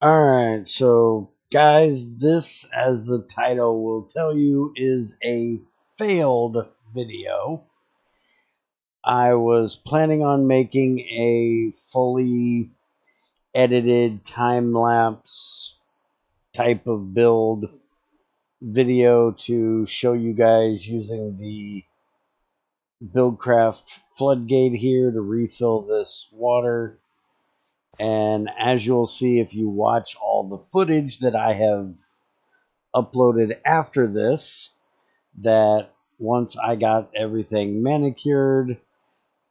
Alright, so guys, this, as the title will tell you, is a failed video. I was planning on making a fully edited time-lapse type of build video to show you guys using the Buildcraft Floodgate here to refill this water. And as you'll see if you watch all the footage that I have uploaded after this, that once I got everything manicured,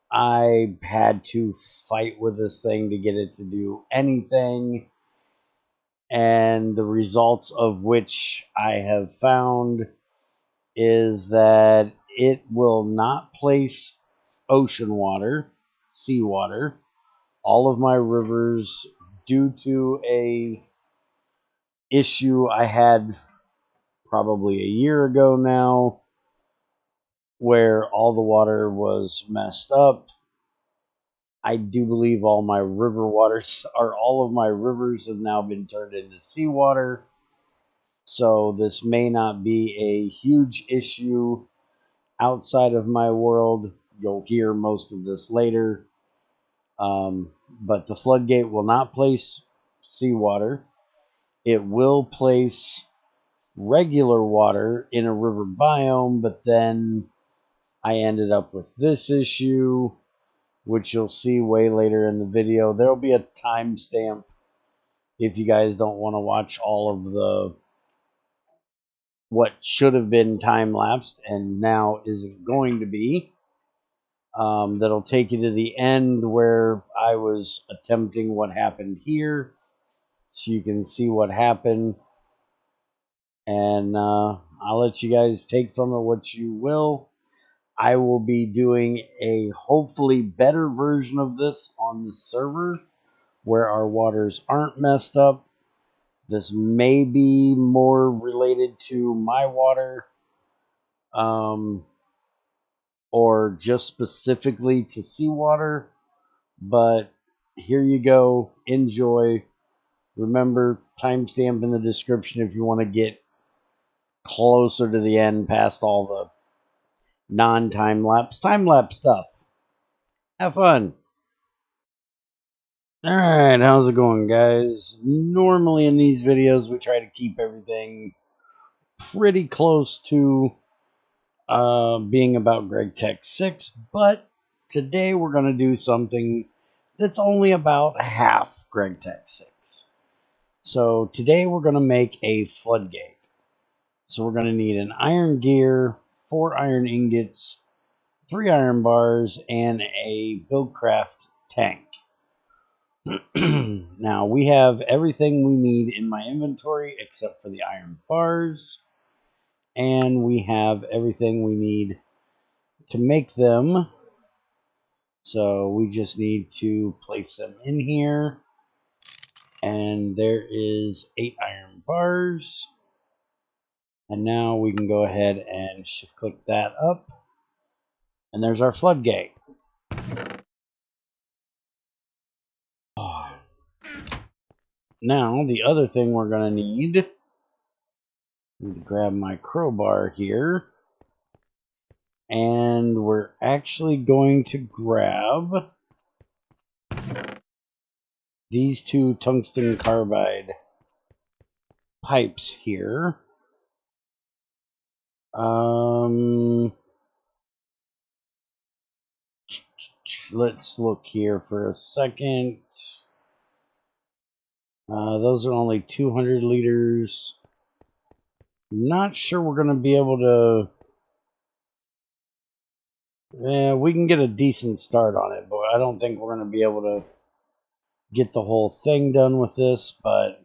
I had to fight with this thing to get it to do anything, and the results of which I have found is that it will not place ocean water, seawater, all of my rivers, due to a issue I had probably a year ago now, where all the water was messed up. I do believe all of my rivers have now been turned into seawater. So this may not be a huge issue outside of my world. You'll hear most of this later. But the floodgate will not place seawater. It will place regular water in a river biome, but then I ended up with this issue, which you'll see way later in the video. There'll be a timestamp if you guys don't want to watch all of the what should have been time-lapsed and now isn't going to be. That'll take you to the end where I was attempting what happened here, so you can see what happened. And I'll let you guys take from it what you will. I will be doing a hopefully better version of this on the server where our waters aren't messed up. This may be more related to my water, or just specifically to seawater, but here you go. Enjoy. Remember, timestamp in the description if you want to get closer to the end past all the non-time-lapse stuff. Have fun. Alright, how's it going, guys? Normally in these videos we try to keep everything pretty close to being about GregTech 6, but today we're going to do something that's only about half GregTech 6. So today we're going to make a floodgate. So we're going to need an iron gear, 4 iron ingots, 3 iron bars, and a Buildcraft tank. Now we have everything we need in my inventory except for the iron bars, and we have everything we need to make them. So we just need to place them in here, and there is 8 iron bars. And now we can go ahead and shift click that up, and there's our floodgate. Now the other thing we're going to need, I'm going to grab my crowbar here, and we're actually going to grab these 2 tungsten carbide pipes here. Let's look here for a second. Those are only 200 liters. Not sure we're going to be able to... Yeah, we can get a decent start on it, but I don't think we're going to be able to get the whole thing done with this, but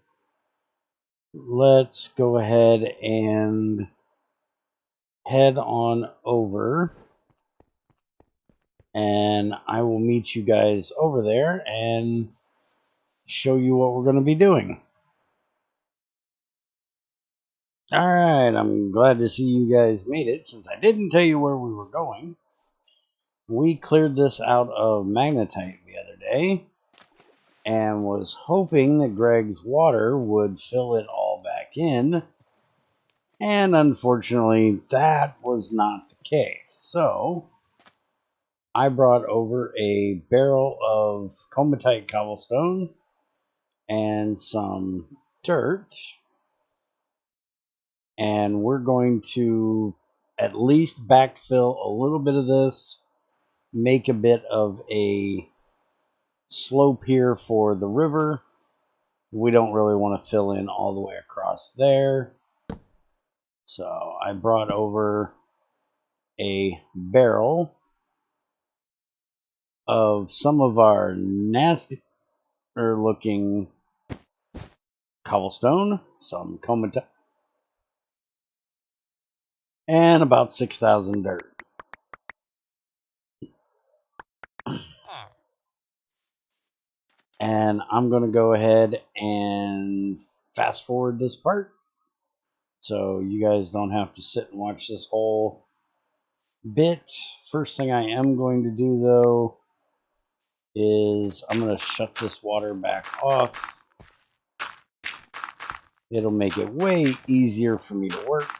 let's go ahead and head on over, and I will meet you guys over there and show you what we're going to be doing. Alright, I'm glad to see you guys made it. Since I didn't tell you where we were going, we cleared this out of magnetite the other day. and was hoping that Greg's water would fill it all back in. And unfortunately, that was not the case. So I brought over a barrel of comatite cobblestone and some dirt. And we're going to at least backfill a little bit of this, make a bit of a slope here for the river. We don't really want to fill in all the way across there. So I brought over a barrel of some of our nastier looking cobblestone, some comatite, and about 6,000 dirt. And I'm going to go ahead and fast forward this part so you guys don't have to sit and watch this whole bit. First thing I am going to do though is I'm going to shut this water back off. It'll make it way easier for me to work.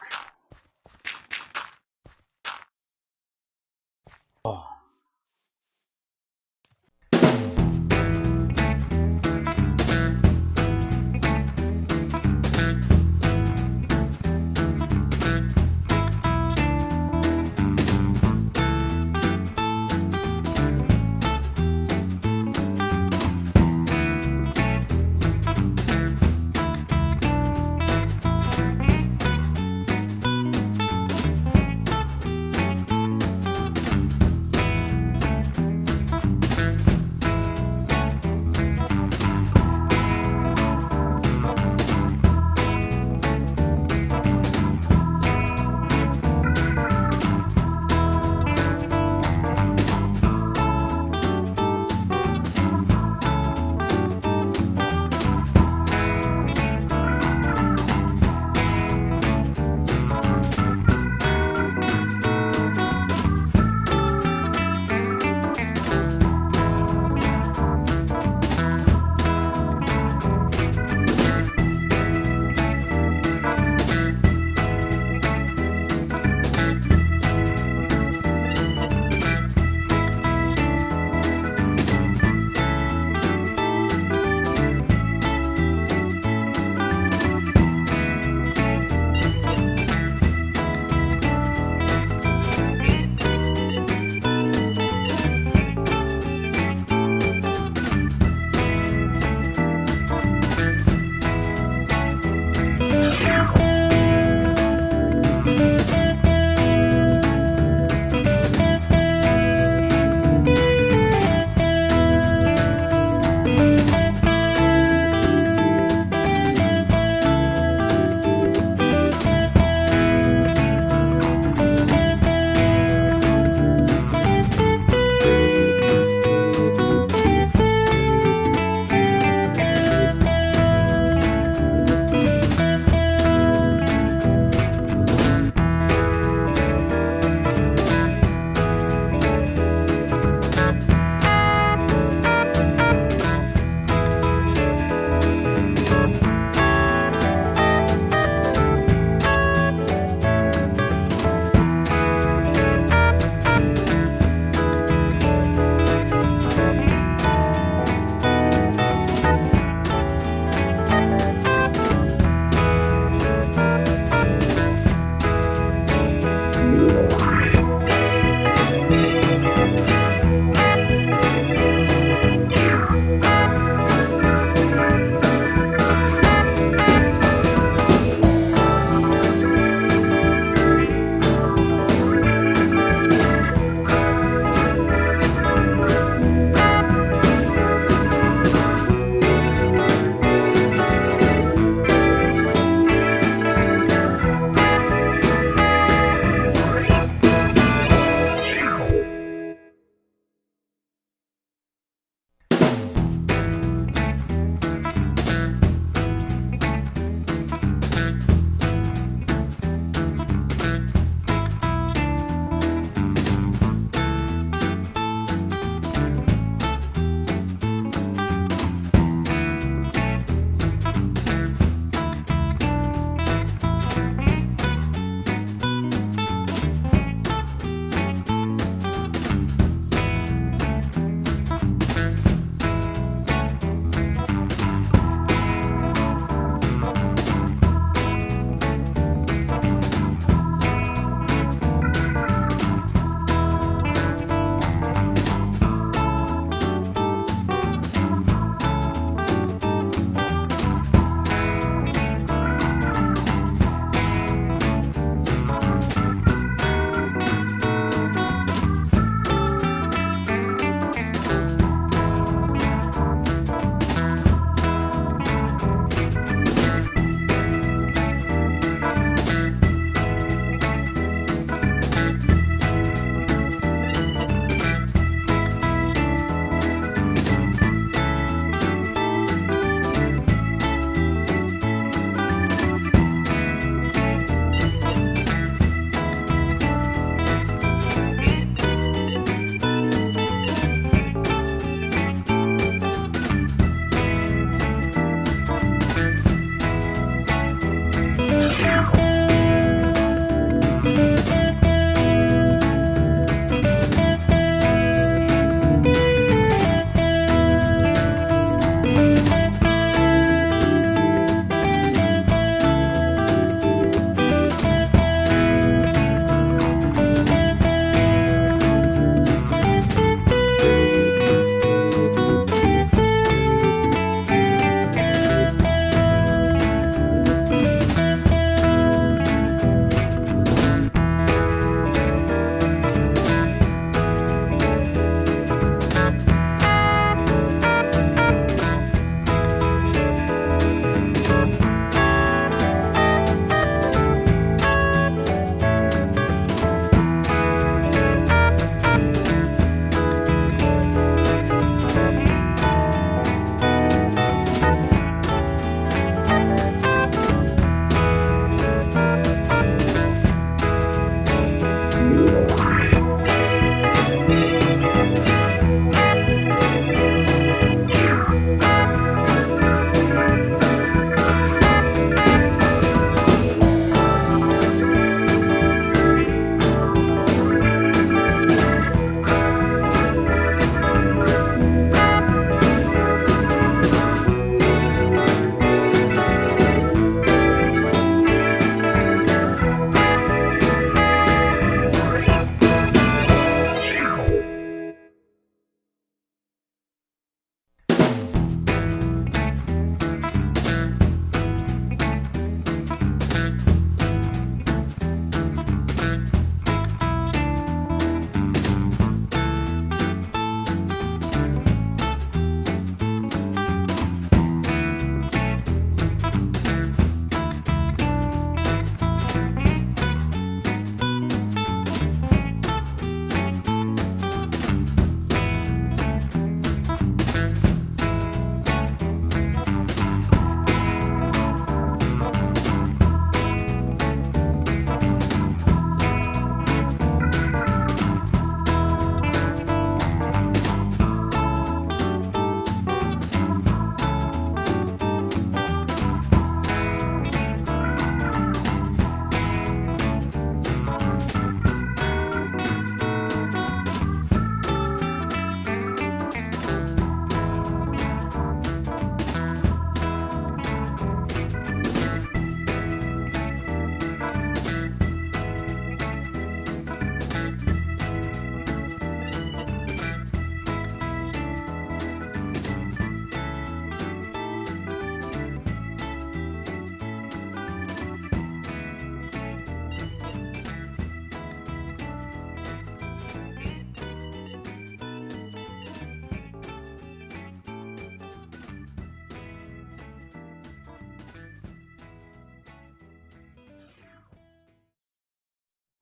Oh.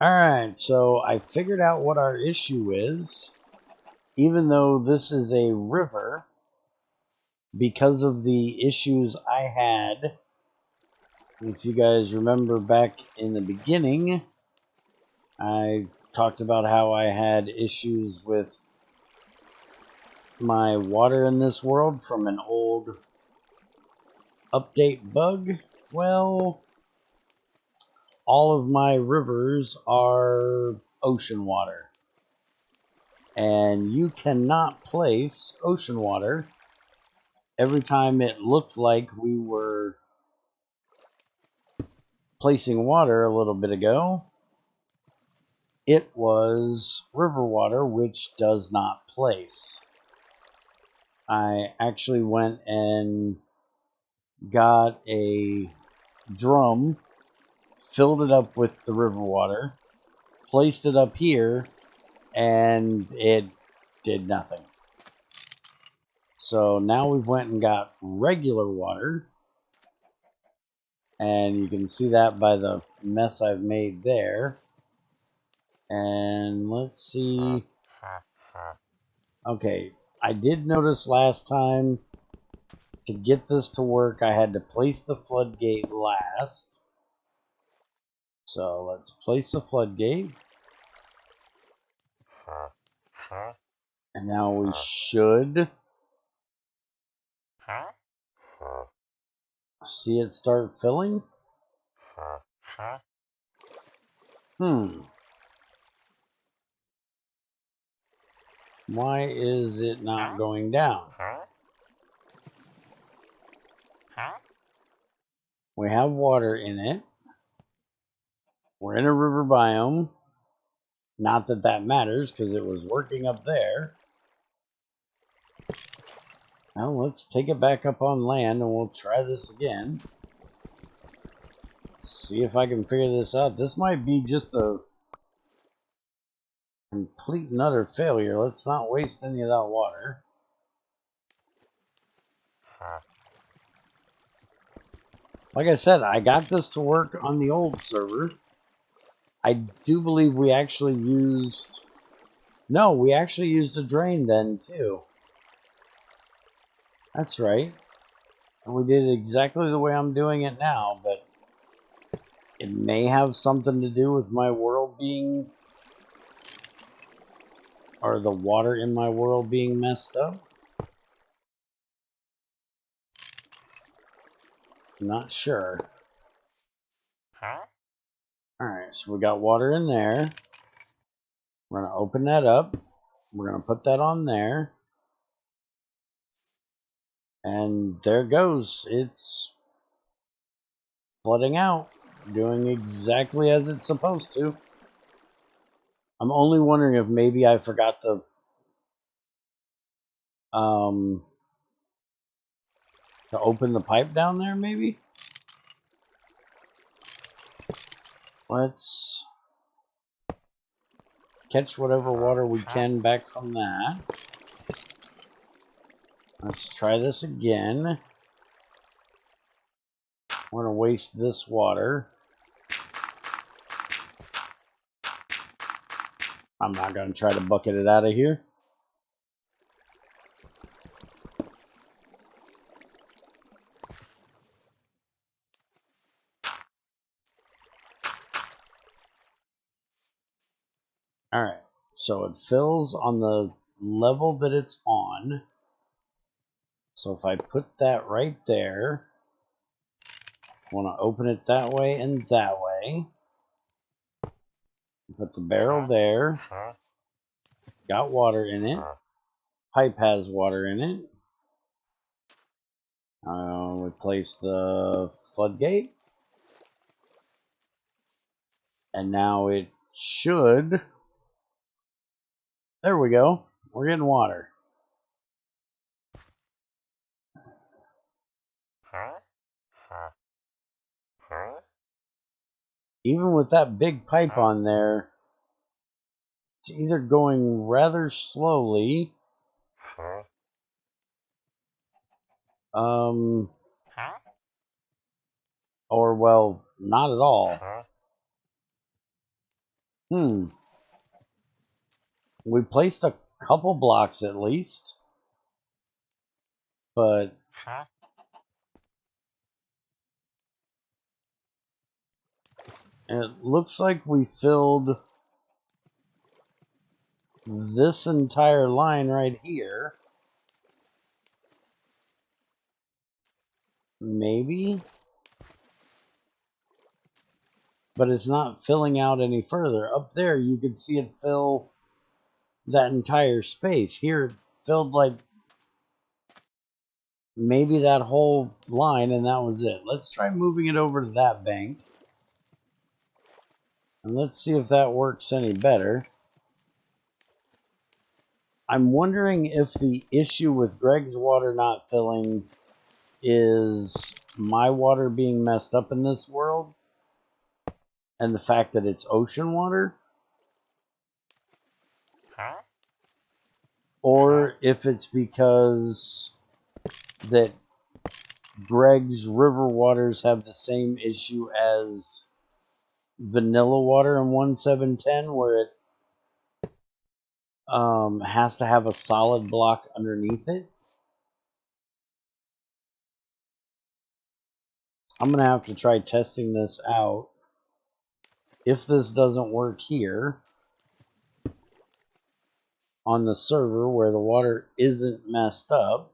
Alright, so I figured out what our issue is. Even though this is a river, because of the issues I had, if you guys remember back in the beginning, I talked about how I had issues with my water in this world from an old update bug. Well, all of my rivers are ocean water. And you cannot place ocean water. Every time it looked like we were placing water a little bit ago, it was river water, which does not place. I actually went and got a drum, filled it up with the river water, placed it up here, and it did nothing. So now we've went and got regular water, and you can see that by the mess I've made there. And let's see. Okay, I did notice last time to get this to work I had to place the floodgate last. So let's place the floodgate. And now we should see it start filling. Why is it not going down? We have water in it. We're in a river biome. Not that that matters because it was working up there. Now let's take it back up on land and we'll try this again. See if I can figure this out. This might be just a complete and utter failure. Let's not waste any of that water. Like I said, I got this to work on the old server. I do believe we actually used... No, we actually used a drain then, too. That's right. And we did it exactly the way I'm doing it now, but it may have something to do with my world being... or the water in my world being messed up. I'm not sure. Alright, so we got water in there. We're going to open that up. We're going to put that on there. And there it goes. It's flooding out. Doing exactly as it's supposed to. I'm only wondering if maybe I forgot to open the pipe down there, maybe? Let's catch whatever water we can back from that. Let's try this again. We're going to waste this water. I'm not going to try to bucket it out of here. Alright, so it fills on the level that it's on. So if I put that right there, I want to open it that way and that way. Put the barrel there. Got water in it. Pipe has water in it. Replace the floodgate. And now it should... There we go. We're getting water. Even with that big pipe on there, it's either going rather slowly, or, well, not at all. We placed a couple blocks at least, but it looks like we filled this entire line right here. Maybe, but it's not filling out any further. Up there, you could see it fill that entire space. Here, it filled like maybe that whole line, and that was it. Let's try moving it over to that bank. And let's see if that works any better. I'm wondering if the issue with Greg's water not filling is my water being messed up in this world and the fact that it's ocean water, or if it's because that Greg's river waters have the same issue as vanilla water in 1.7.10, where it has to have a solid block underneath it. I'm gonna have to try testing this out. If this doesn't work here on the server where the water isn't messed up,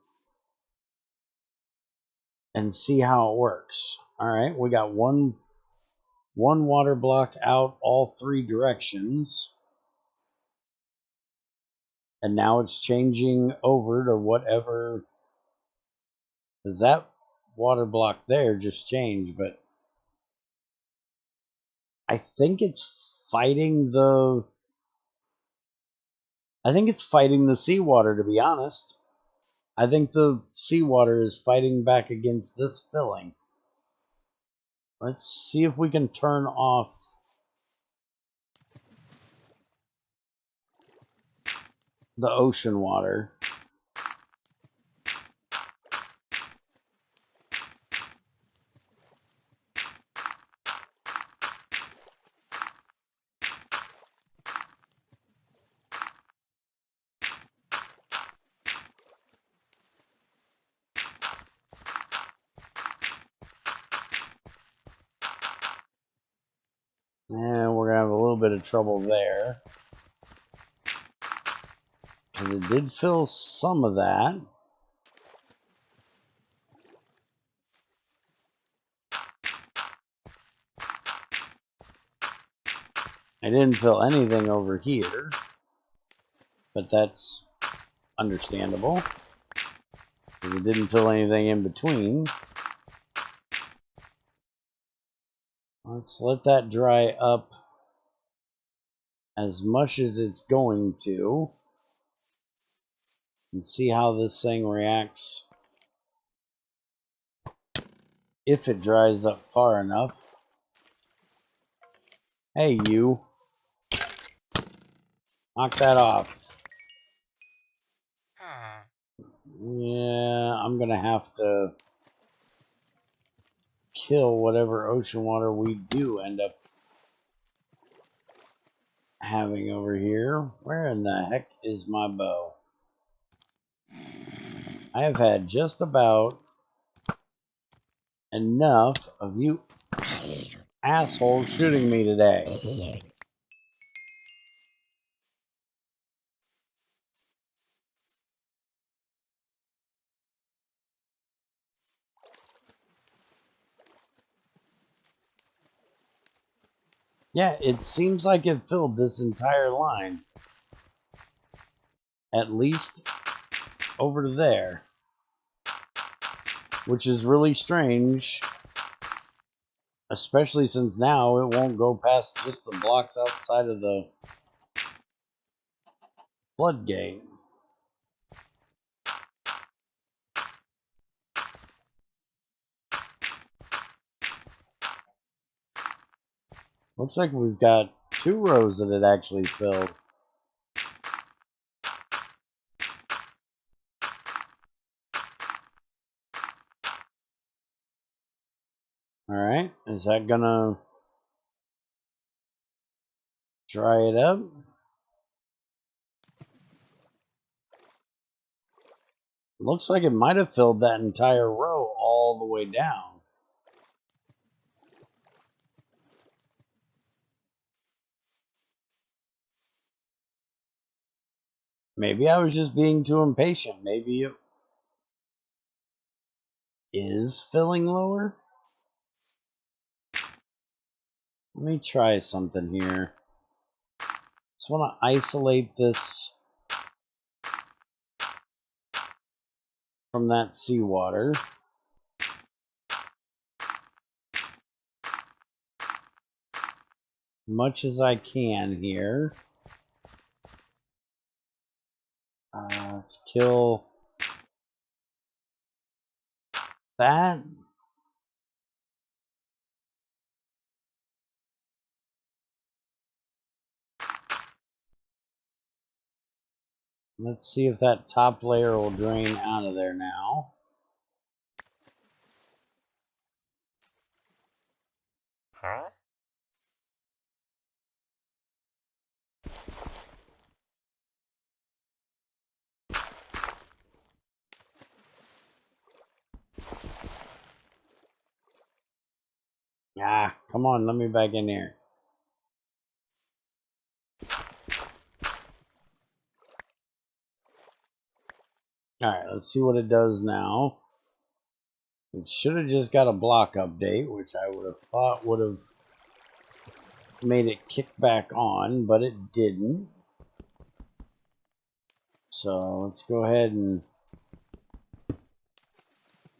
and see how it works. All right, we got one water block out all three directions, and now it's changing over to whatever, because that water block there just changed, but I think it's fighting the seawater, to be honest. I think the seawater is fighting back against this filling. Let's see if we can turn off the ocean water. And we're gonna have a little bit of trouble there, because it did fill some of that. I didn't fill anything over here, but that's understandable, because it didn't fill anything in between. Let's let that dry up as much as it's going to, and see how this thing reacts if it dries up far enough. Hey, you. Knock that off. Yeah, I'm gonna have to kill whatever ocean water we do end up having over here. Where in the heck is my bow? I have had just about enough of you assholes shooting me today. Yeah, it seems like it filled this entire line. At least over to there. Which is really strange. Especially since now it won't go past just the blocks outside of the floodgate. Looks like we've got 2 rows that it actually filled. Alright, is that gonna... Dry it up. Looks like it might have filled that entire row all the way down. Maybe I was just being too impatient. Maybe it is filling lower. Let me try something here. Just want to isolate this from that seawater. Much as I can here. Let's kill that. Let's see if that top layer will drain out of there now. Huh? Ah, come on, let me back in here. Alright, let's see what it does now. It should have just got a block update, which I would have thought would have made it kick back on, but it didn't. So let's go ahead and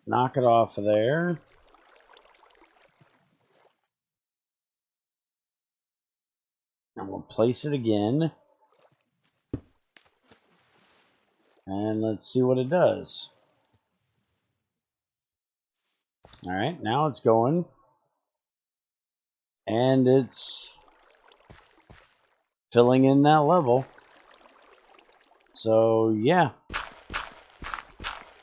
knock it off of there. And we'll place it again. And let's see what it does. Alright, now it's going. And it's filling in that level. So, yeah.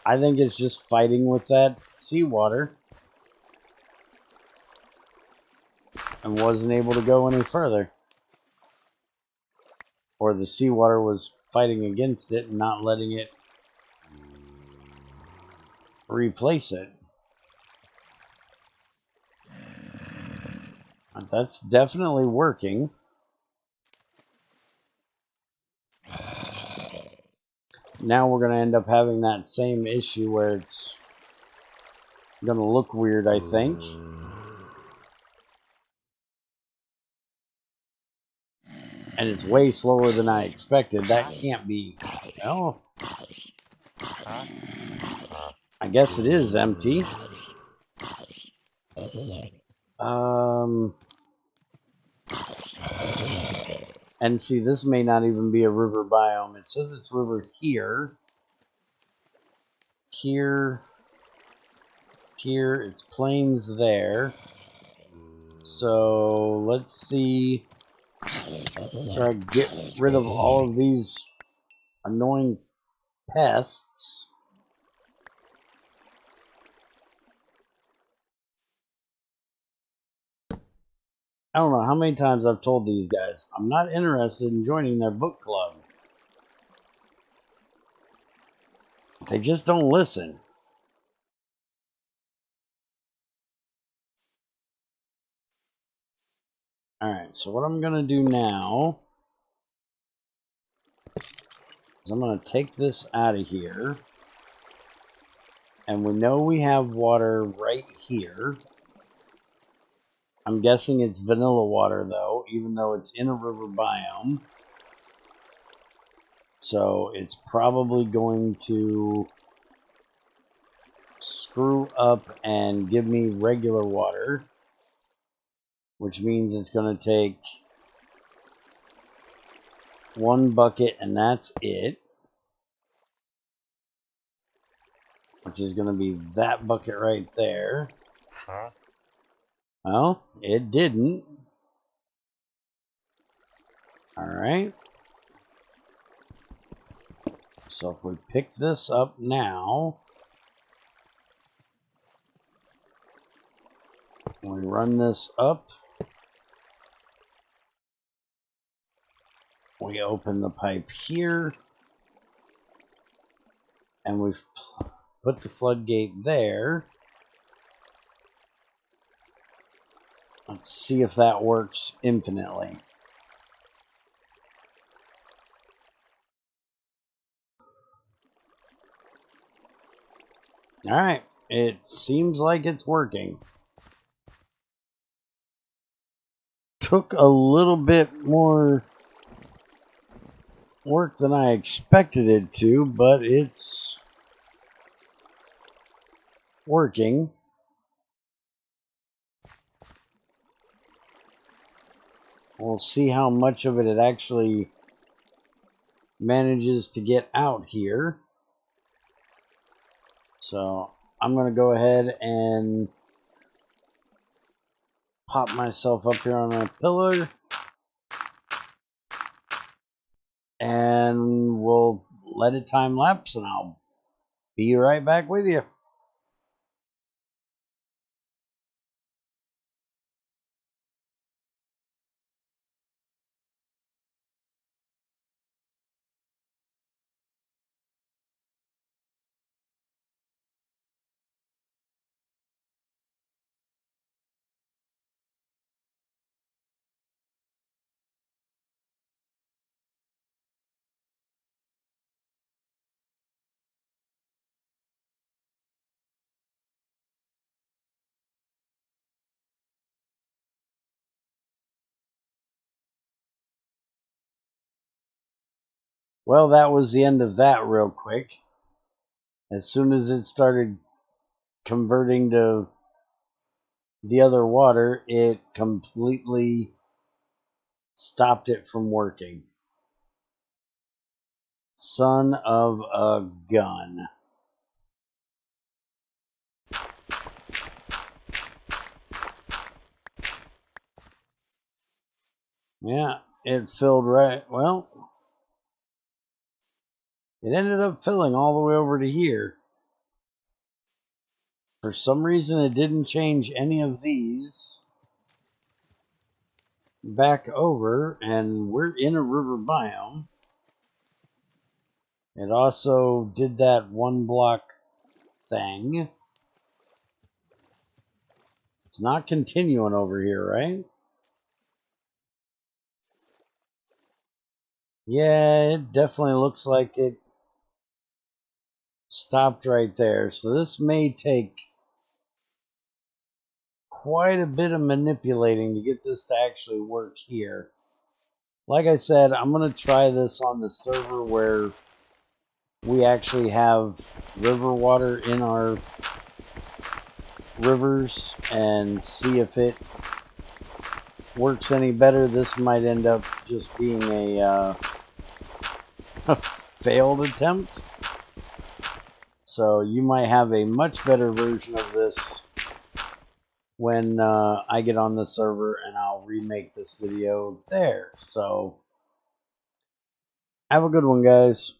I think it's just fighting with that seawater. And wasn't able to go any further. Or the seawater was fighting against it and not letting it replace it. That's definitely working. Now we're going to end up having that same issue where it's going to look weird, I think. And it's way slower than I expected. That can't be... Well, I guess it is empty. And see, this may not even be a river biome. It says it's river here. Here. Here. It's plains there. So, let's see. Try to get rid of all of these annoying pests. I don't know how many times I've told these guys I'm not interested in joining their book club. They just don't listen. Alright, so what I'm going to do now is I'm going to take this out of here. And we know we have water right here. I'm guessing it's vanilla water, though, even though it's in a river biome. So it's probably going to screw up and give me regular water, which means it's going to take one bucket and that's it, which is going to be that bucket right there. Huh? Well, it didn't. Alright. So if we pick this up now, we run this up, We open the pipe here, and we've put the floodgate there. Let's see if that works infinitely. All right, it seems like it's working. Took a little bit more work than I expected it to, but it's working. We'll see how much of it actually manages to get out here. So I'm going to go ahead and pop myself up here on a pillar, and we'll let it time lapse, and I'll be right back with you. Well, that was the end of that real quick. As soon as it started converting to the other water, it completely stopped it from working. Son of a gun. Yeah, it filled right, well, it ended up filling all the way over to here. For some reason, it didn't change any of these back over, and we're in a river biome. It also did that one block thing. It's not continuing over here, right? Yeah, it definitely looks like it stopped right there. So this may take quite a bit of manipulating to get this to actually work here. Like I said, I'm going to try this on the server where we actually have river water in our rivers and see if it works any better. This might end up just being a failed attempt. So you might have a much better version of this when I get on the server, and I'll remake this video there. So have a good one, guys.